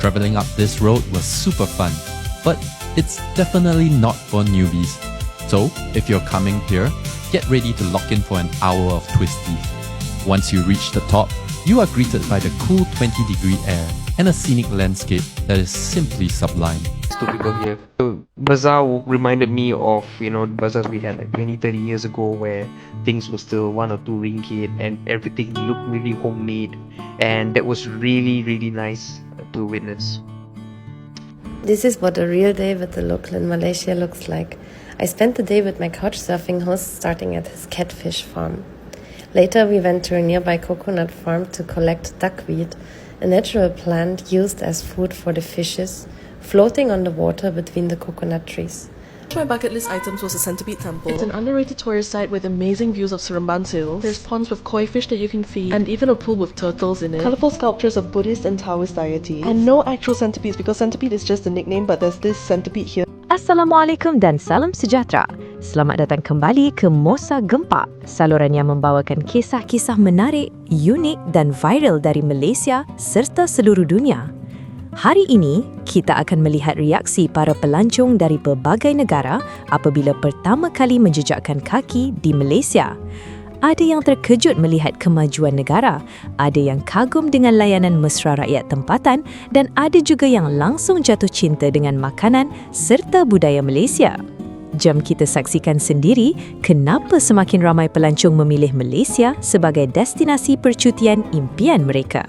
Traveling up this road was super fun, but it's definitely not for newbies. So, if you're coming here, get ready to lock in for an hour of twisties. Once you reach the top, you are greeted by the cool 20-degree air and a scenic landscape that is simply sublime. To people here. So bazaar reminded me of, the bazaars we had like 20, 30 years ago where things were still 1 or 2 ringgit and everything looked really homemade, and that was really, really nice to witness. This is what a real day with the local in Malaysia looks like. I spent the day with my couch surfing host starting at his catfish farm. Later we went to a nearby coconut farm to collect duckweed, a natural plant used as food for the fishes, floating on the water between the coconut trees. My bucket list items was a centipede temple. It's an underrated tourist site with amazing views of Seremban Hills. There's ponds with koi fish that you can feed, and even a pool with turtles in it. Colorful sculptures of Buddhist and Taoist deities. And no actual centipedes, because centipede is just a nickname, but there's this centipede here. Assalamualaikum dan salam sejahtera. Selamat datang kembali ke MOSA GEMPAK, saluran yang membawakan kisah-kisah menarik, unik dan viral dari Malaysia serta seluruh dunia. Hari ini, kita akan melihat reaksi para pelancong dari berbagai negara apabila pertama kali menjejakkan kaki di Malaysia. Ada yang terkejut melihat kemajuan negara, ada yang kagum dengan layanan mesra rakyat tempatan, dan ada juga yang langsung jatuh cinta dengan makanan serta budaya Malaysia. Jom kita saksikan sendiri kenapa semakin ramai pelancong memilih Malaysia sebagai destinasi percutian impian mereka.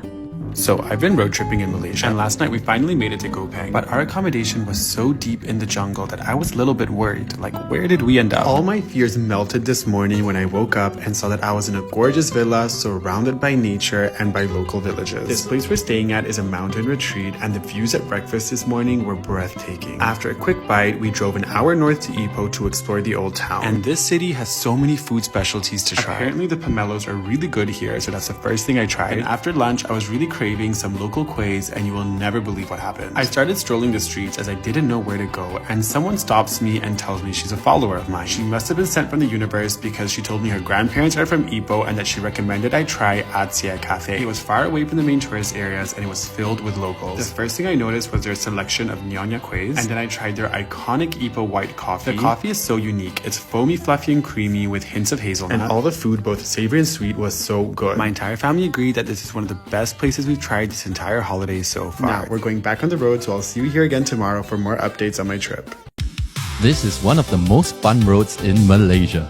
So I've been road tripping in Malaysia, and last night we finally made it to Gopeng, but our accommodation was so deep in the jungle that I was a little bit worried, like where did we end up? All my fears melted this morning when I woke up and saw that I was in a gorgeous villa surrounded by nature and by local villages. This place we're staying at is a mountain retreat, and the views at breakfast this morning were breathtaking. After a quick bite, we drove an hour north to Ipoh to explore the old town. And this city has so many food specialties to try. Apparently the pomelos are really good here, so that's the first thing I tried. And after lunch, I was really craving some local quays, and you will never believe what happened. I started strolling the streets as I didn't know where to go, and someone stops me and tells me she's a follower of mine. She must have been sent from the universe because she told me her grandparents are from Ipoh and that she recommended I try Adakah Cafe. It was far away from the main tourist areas and it was filled with locals. The first thing I noticed was their selection of Nyonya quays, and then I tried their iconic Ipoh white coffee. The coffee is so unique. It's foamy, fluffy, and creamy with hints of hazelnut. And all the food, both savory and sweet, was so good. My entire family agreed that this is one of the best places we've tried this entire holiday so far. Now, we're going back on the road, so I'll see you here again tomorrow for more updates on my trip. This is one of the most fun roads in Malaysia.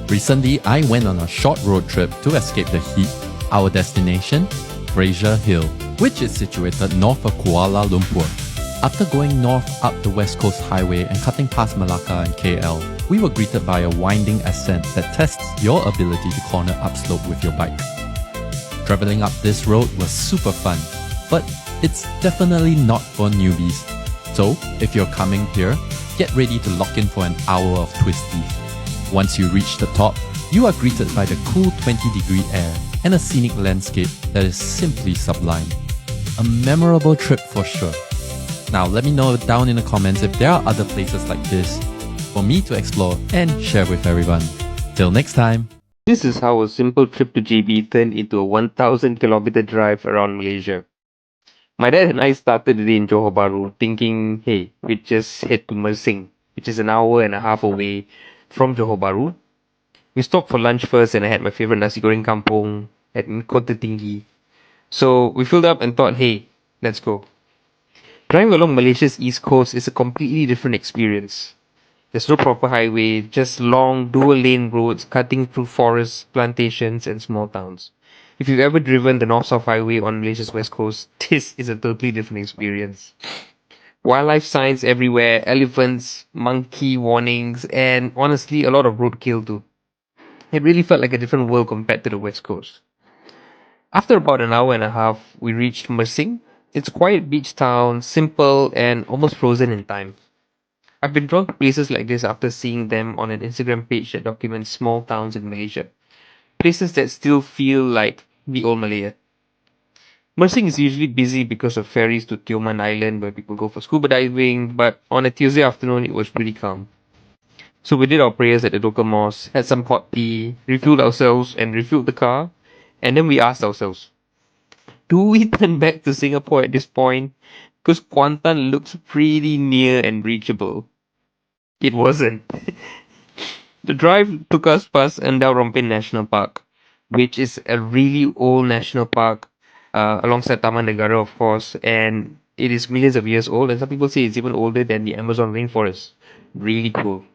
Recently, I went on a short road trip to escape the heat. Our destination, Fraser Hill, which is situated north of Kuala Lumpur. After going north up the West Coast Highway and cutting past Malacca and KL, we were greeted by a winding ascent that tests your ability to corner upslope with your bike. Traveling up this road was super fun, but it's definitely not for newbies. So, if you're coming here, get ready to lock in for an hour of twisties. Once you reach the top, you are greeted by the cool 20-degree air and a scenic landscape that is simply sublime. A memorable trip for sure. Now let me know down in the comments if there are other places like this for me to explore and share with everyone. Till next time! This is how a simple trip to JB turned into a 1,000-kilometer drive around Malaysia. My dad and I started the day in Johor Bahru thinking, hey, we'd just head to Mersing, which is an hour and a half away from Johor Bahru. We stopped for lunch first and I had my favorite nasi goreng kampung at Kota Tinggi. So we filled up and thought, hey, let's go. Driving along Malaysia's east coast is a completely different experience. There's no proper highway, just long dual-lane roads cutting through forests, plantations, and small towns. If you've ever driven the North-South Highway on Malaysia's west coast, this is a totally different experience. Wildlife signs everywhere, elephants, monkey warnings, and honestly, a lot of roadkill too. It really felt like a different world compared to the west coast. After about an hour and a half, we reached Mersing. It's a quiet beach town, simple and almost frozen in time. I've been drawn to places like this after seeing them on an Instagram page that documents small towns in Malaysia. Places that still feel like the old Malaya. Mersing is usually busy because of ferries to Tioman Island where people go for scuba diving, but on a Tuesday afternoon it was pretty calm. So we did our prayers at the local mosque, had some hot tea, refueled ourselves and refueled the car, and then we asked ourselves, do we turn back to Singapore at this point? because Kuantan looks pretty near and reachable. It wasn't. The drive took us past Rompin National Park, which is a really old national park, alongside Negara, of course, and it is millions of years old, and some people say it's even older than the Amazon rainforest. Really cool.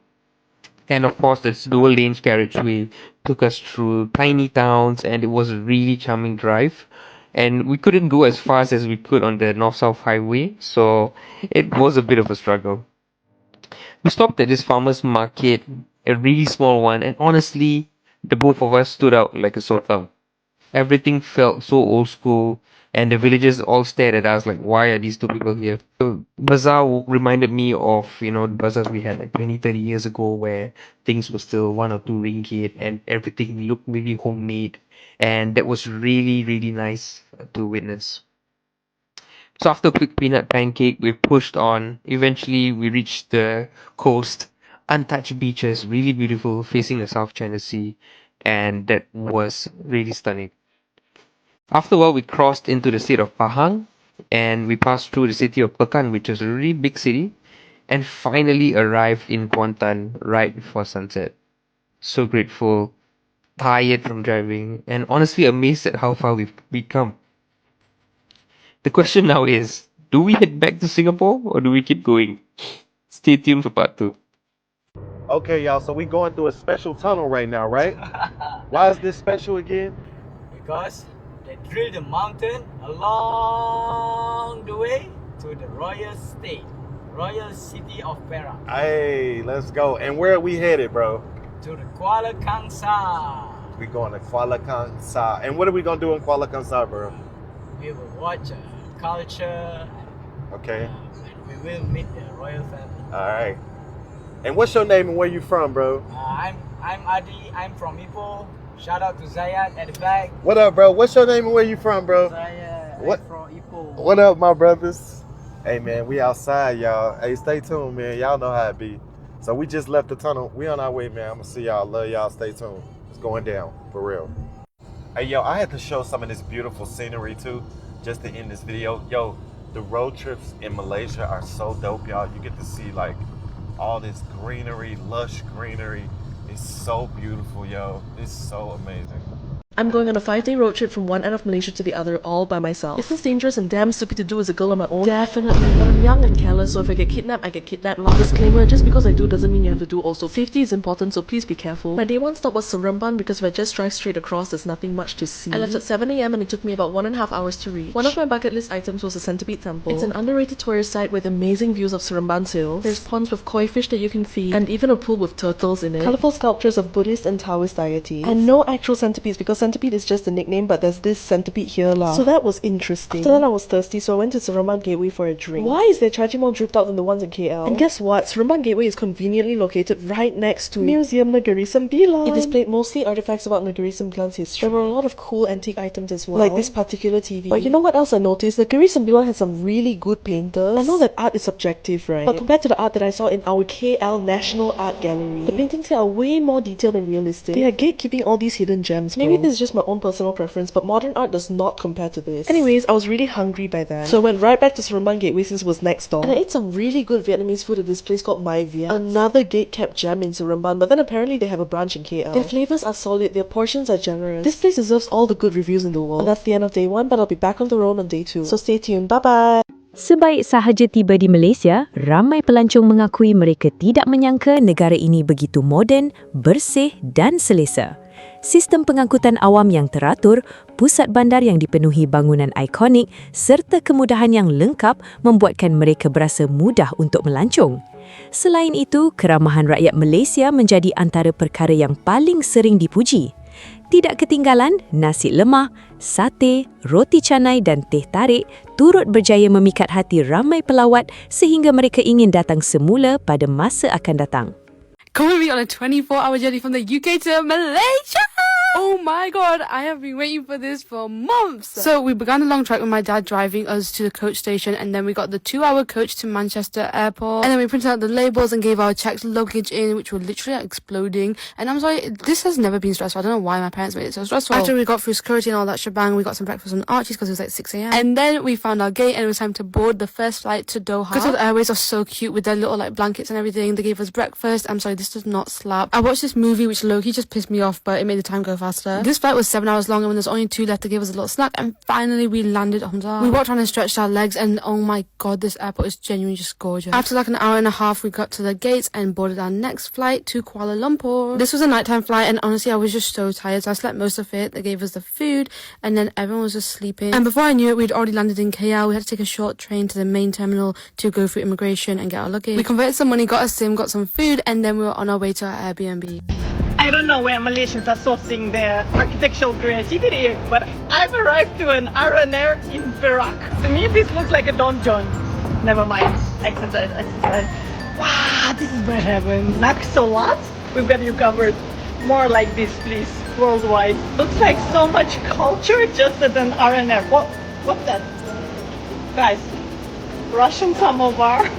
And of course, this dual lanes carriageway took us through tiny towns, and it was a really charming drive. And we couldn't go as fast as we could on the north south highway, so it was a bit of a struggle. We stopped at this farmer's market, a really small one, and honestly, the both of us stood out like a sore thumb. Everything felt so old school, and the villagers all stared at us like, why are these two people here? The bazaar reminded me of, the bazaars we had like 20, 30 years ago where things were still 1 or 2 ringgit and everything looked really homemade. And that was really, really nice to witness. So after a quick peanut pancake, we pushed on. Eventually, we reached the coast, untouched beaches, really beautiful, facing the South China Sea, and that was really stunning. After a while, we crossed into the state of Pahang, and we passed through the city of Pekan, which is a really big city, and finally arrived in Kuantan right before sunset. So grateful, tired from driving, and honestly amazed at how far we've come. The question now is, do we head back to Singapore or do we keep going? Stay tuned for part 2. Okay, y'all, so we going through a special tunnel right now, right? Why is this special again? Because they drilled the mountain along the way to the royal city of Perak, Hey, let's go. And where are we headed, bro? to the Kuala Kangsar. We going to Kuala Kangsar. And what are we going to do in Kuala Kangsar, bro? We will watch culture, Okay, and we will meet the royal family. all right. And what's your name and where you from, bro? I'm Adi. I'm from Ipoh. Shout out to Zayat at the back. What up, bro? What's your name and where you from, bro? Zayat What? from Ipoh. What up, my brothers? Hey, man, we outside, y'all. Hey, stay tuned, man. Y'all know how it be. So we just left the tunnel. We on our way, man. I'm going to see y'all. Love y'all. Stay tuned. It's going down, for real. Hey, yo, I had to show some of this beautiful scenery, too, just to end this video. Yo, the road trips in Malaysia are so dope, y'all. You get to see, like, all this greenery, lush greenery. It's so beautiful, yo. It's so amazing. I'm going on a 5-day road trip from one end of Malaysia to the other all by myself. It feels dangerous and damn stupid to do as a girl on my own. Definitely. But I'm young and careless, so if I get kidnapped, I get kidnapped. Long disclaimer, just because I do doesn't mean you have to do also. Safety is important, so please be careful. My day one stop was Seremban because if I just drive straight across, there's nothing much to see. I left at 7 AM and it took me about 1.5 hours to reach. One of my bucket list items was the Centipede Temple. It's an underrated tourist site with amazing views of Seremban Hills. There's ponds with koi fish that you can feed, and even a pool with turtles in it. Colorful sculptures of Buddhist and Taoist deities. And no actual centipedes because centipede is just a nickname, but there's this centipede here lah. So that was interesting. After that I was thirsty, so I went to Seremban Gateway for a drink. Why is their charging more dripped out than the ones in KL? And guess what? Seremban Gateway is conveniently located right next to Museum Negeri Sembilan. It displayed mostly artifacts about Negeri Sembilan's history. There were a lot of cool antique items as well, like this particular TV. But you know what else I noticed? Negeri Sembilan has some really good painters. I know that art is subjective, right? But compared to the art that I saw in our KL National Art Gallery, the paintings here are way more detailed and realistic. They are gatekeeping all these hidden gems, bro. Maybe this is just my own personal preference, but modern art does not compare to this. Anyways, I was really hungry by then, so I went right back to Seremban Gateway since it was next door. And I ate some really good Vietnamese food at this place called My Viet, another gate-kept gem in Seremban, but then apparently they have a branch in KL. Their flavors are solid, their portions are generous. This place deserves all the good reviews in the world. And that's the end of day 1, but I'll be back on the road on day 2. So stay tuned, bye-bye! Sebaik sahaja tiba di Malaysia, ramai pelancong mengakui mereka tidak menyangka negara ini begitu moden, bersih dan selesa. Sistem pengangkutan awam yang teratur, pusat bandar yang dipenuhi bangunan ikonik serta kemudahan yang lengkap membuatkan mereka berasa mudah untuk melancong. Selain itu, keramahan rakyat Malaysia menjadi antara perkara yang paling sering dipuji. Tidak ketinggalan, nasi lemak, sate, roti canai dan teh tarik turut berjaya memikat hati ramai pelawat sehingga mereka ingin datang semula pada masa akan datang. Come with me on a 24-hour journey from the UK to Malaysia! Oh my god, I have been waiting for this for months. So we began a long trek with my dad driving us to the coach station, and then we got the 2-hour coach to Manchester Airport, and then we printed out the labels and gave our checked luggage in, which were literally exploding. And I'm sorry, this has never been stressful. I don't know why my parents made it so stressful. After we got through security and all that shebang, we got some breakfast on Archie's because it was like 6 a.m. And then we found our gate and it was time to board the first flight to Doha. Qatar Airways are so cute with their little like blankets and everything. They gave us breakfast. I'm sorry, this does not slap. I watched this movie which low-key just pissed me off, but it made the time go faster. This flight was 7 hours long, and when there's only 2 left, to give us a little snack, and finally we landed on Doha. We walked around and stretched our legs, and oh my god, this airport is genuinely just gorgeous. After like an hour and a half, we got to the gates and boarded our next flight to Kuala Lumpur. This was a nighttime flight, and honestly I was just so tired, so I slept most of it. They gave us the food, and then everyone was just sleeping. And before I knew it, we'd already landed in KL. We had to take a short train to the main terminal to go through immigration and get our luggage. We converted some money, got a SIM, got some food, and then we were on our way to our Airbnb. I don't know where Malaysians are sourcing their architectural creativity, but I've arrived to an R&R in Perak. To me, this looks like a donjon. Never mind. Exercise. Wow, this is where heaven. Next a lot, we've got you covered. More like this, please. Worldwide. Looks like so much culture just at an R&R. What's that? Guys, Russian samovar?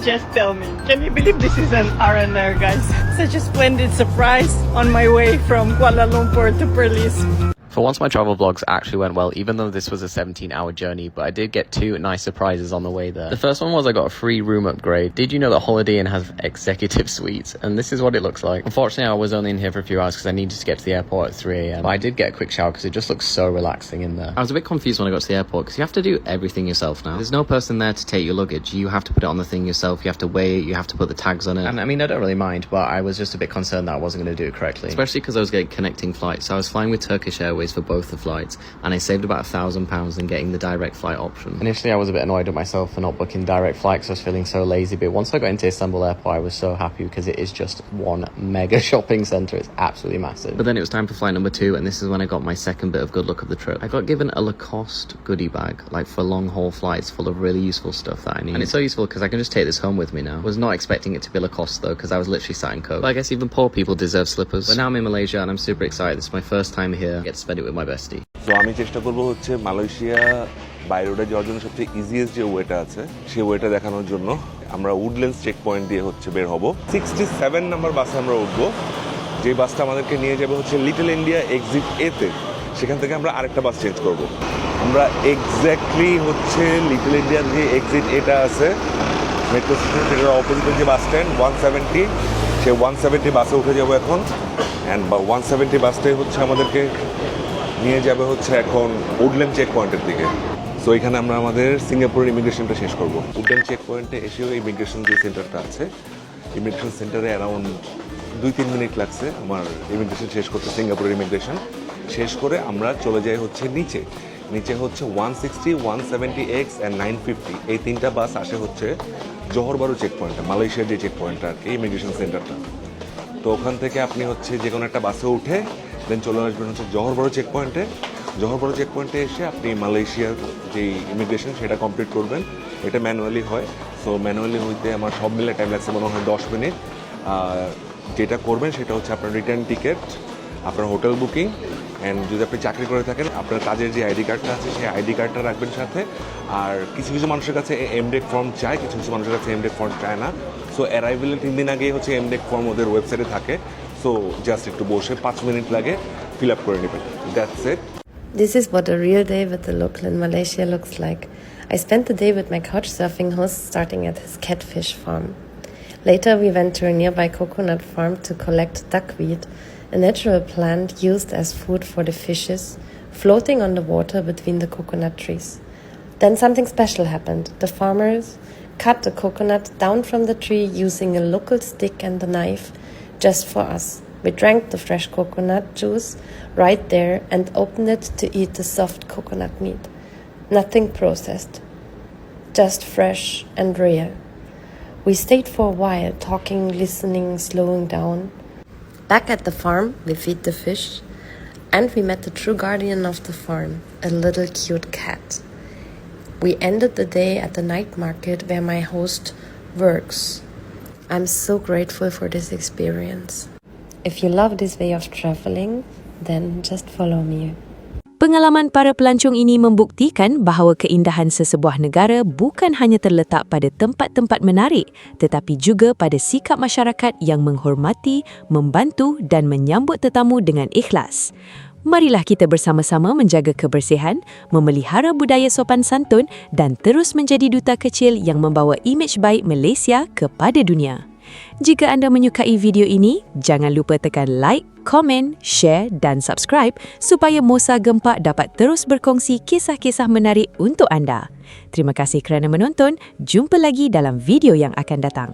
Just tell me. Can you believe this is an R&R, guys? Such a splendid surprise on my way from Kuala Lumpur to Perlis. For once, my travel vlogs actually went well, even though this was a 17-hour journey, but I did get 2 nice surprises on the way there. The first one was I got a free room upgrade. Did you know that Holiday Inn has executive suites? And this is what it looks like. Unfortunately, I was only in here for a few hours because I needed to get to the airport at 3 a.m. But I did get a quick shower because it just looks so relaxing in there. I was a bit confused when I got to the airport because you have to do everything yourself now. There's no person there to take your luggage. You have to put it on the thing yourself. You have to weigh it. You have to put the tags on it. And I mean, I don't really mind, but I was just a bit concerned that I wasn't going to do it correctly. Especially because I was getting connecting flights. So I was flying with Turkish Airways for both the flights, and I saved about £1,000 in getting the direct flight option. Initially, I was a bit annoyed at myself for not booking direct flights. I was feeling so lazy, but once I got into Istanbul Airport, I was so happy because it is just one mega shopping centre. It's absolutely massive. But then it was time for flight number 2, and this is when I got my second bit of good luck of the trip. I got given a Lacoste goodie bag, like for long haul flights, full of really useful stuff that I need. And it's so useful because I can just take this home with me now. I was not expecting it to be Lacoste though, because I was literally sat in Coke. But I guess even poor people deserve slippers. But now I'm in Malaysia and I'm super excited. This is my first time here. I get to spend it with my bestie. So আমি চেষ্টা করব হচ্ছে Malaysia by রোডে যাওয়ার জন্য সবচেয়ে easiest যে ওয়েটা আছে সেই ওয়েটা দেখানোর জন্য আমরা উডল্যান্ডস চেক পয়েন্ট দিয়ে হচ্ছে বের হব 67 নাম্বার বাসে আমরা উঠবো যে বাসটা আমাদেরকে নিয়ে যাবে হচ্ছে লিটল ইন্ডিয়া এক্সিট এ তে সেখান থেকে আমরা আরেকটা বাস চেঞ্জ করব আমরা এক্স্যাক্টলি হচ্ছে লিটল ইন্ডিয়ার যে এক্সিট এটা আছে মেট্রো স্টেশনের অপোজিটে যে বাস স্ট্যান্ড 170 সেই 170 বাসে উঠে যাব এখন অ্যান্ড 170 বাসটাই হচ্ছে আমাদেরকে নিয়ে যাবে হচ্ছে এখন উডল্যান্ড চেক পয়েন্টের দিকে সো এখানে আমরা আমাদের সিঙ্গাপুরের ইমিগ্রেশনটা শেষ করব উডল্যান্ড চেক পয়েন্টে এসেও ইমিগ্রেশন যে সেন্টারটা আছে ইমিগ্রেশন সেন্টারে অ্যারাউন্ড 2-3 মিনিট লাগছে আমার ইমিগ্রেশন শেষ করতে সিঙ্গাপুরের ইমিগ্রেশন শেষ করে আমরা চলে যাই হচ্ছে নিচে হচ্ছে 160 170X অ্যান্ড 950 এই 3টা বাস আসে হচ্ছে জোহর বারু চেক পয়েন্টটা মালয়েশিয়ার যে চেক পয়েন্টটা আর কি ইমিগ্রেশন সেন্টারটা তো ওখান থেকে আপনি হচ্ছে যে কোনো একটা বাসে উঠে দেন চলে আসবেন হচ্ছে জোহর বারু চেক পয়েন্টে এসে আপনি মালয়েশিয়ার যে ইমিগ্রেশন সেটা কমপ্লিট করবেন এটা ম্যানুয়ালি হয় সো ম্যানুয়ালি হইতে আমার সব মিলে টাইম লাগছে মনে হয় 10 মিনিট যেটা করবেন সেটা হচ্ছে আপনার রিটার্ন টিকিট আপনার হোটেল বুকিং অ্যান্ড যদি আপনি চাকরি করে থাকেন আপনার কাজের যে আইডি কার্ডটা আছে সেই আইডি কার্ডটা রাখবেন সাথে আর কিছু মানুষের কাছে এমডেক ফর্ম চায় কিছু মানুষের কাছে এমডেক ফর্ম চায় না সো অ্যারাইভেলের 3 দিন আগেই হচ্ছে এমডেক ফর্ম ওদের ওয়েবসাইটে থাকে সো জাস্ট একটু বসে 5 মিনিট লাগে fill up করে নেবেন that's it This is what a real day with the local in Malaysia looks like. I spent the day with my couch surfing host starting at his catfish farm. Later we went to a nearby coconut farm to collect duckweed, a natural plant used as food for the fishes, floating on the water between the coconut trees. Then something special happened. The farmers cut the coconut down from the tree using a local stick and a knife just for us. We drank the fresh coconut juice right there and opened it to eat the soft coconut meat. Nothing processed, just fresh and real. We stayed for a while, talking, listening, slowing down. Back at the farm, we feed the fish, and we met the true guardian of the farm, a little cute cat. We ended the day at the night market where my host works. I'm so grateful for this experience. If you love this way of traveling, then just follow me. Pengalaman para pelancong ini membuktikan bahawa keindahan sesebuah negara bukan hanya terletak pada tempat-tempat menarik, tetapi juga pada sikap masyarakat yang menghormati, membantu dan menyambut tetamu dengan ikhlas. Marilah kita bersama-sama menjaga kebersihan, memelihara budaya sopan santun dan terus menjadi duta kecil yang membawa imej baik Malaysia kepada dunia. Jika anda menyukai video ini, jangan lupa tekan like, komen, share dan subscribe supaya MOSA Gempak dapat terus berkongsi kisah-kisah menarik untuk anda. Terima kasih kerana menonton. Jumpa lagi dalam video yang akan datang.